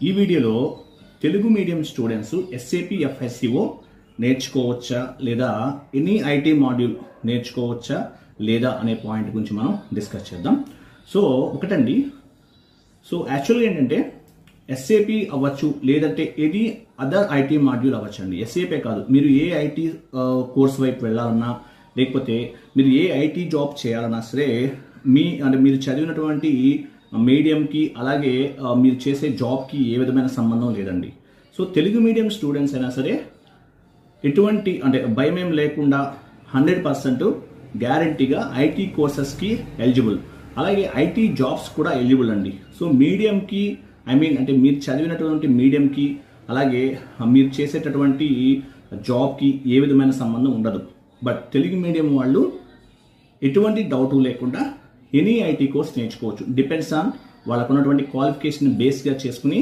ఈ వీడియోలో Telugu medium students SAP FSCO నేర్చుకోవచ్చా లేదా ఎనీ ఐటీ మాడ్యూల్ నేర్చుకోవచ్చా లేదా అనే పాయింట్ గురించి మనం డిస్కస్ చేద్దాం. సో ఒకటండి, సో యాక్చువల్గా ఏంటంటే SAP అవ్వచ్చు లేదంటే ఎనీ అదర్ ఐటీ మాడ్యూల్ అవ్వచ్చండి. SAP కాదు, మీరు ఏ ఐటీ కోర్స్ వైపు వెళ్ళాలన్నా లేకపోతే మీరు ఏ ఐటీ జాబ్ చేయాలన్నా సరే మీరు చదివినటువంటి మీడియంకి అలాగే మీరు చేసే జాబ్కి ఏ విధమైన సంబంధం లేదండి. సో తెలుగు మీడియం స్టూడెంట్స్ అయినా సరే ఎటువంటి భయం ఏం లేకుండా 100% గ్యారంటీగా ఐటీ కోర్సెస్కి ఎలిజిబుల్, అలాగే ఐటీ జాబ్స్ కూడా ఎలిజిబుల్ అండి. సో మీడియంకి మీరు చదివినటువంటి మీడియంకి అలాగే మీరు చేసేటటువంటి జాబ్కి ఏ విధమైన సంబంధం ఉండదు. బట్ తెలుగు మీడియం వాళ్ళు ఎటువంటి డౌట్ లేకుండా ఎనీ ఐటీ కోర్స్ నేర్చుకోవచ్చు. డిపెండ్స్ ఆన్ వాళ్ళకున్నటువంటి క్వాలిఫికేషన్ బేస్గా చేసుకుని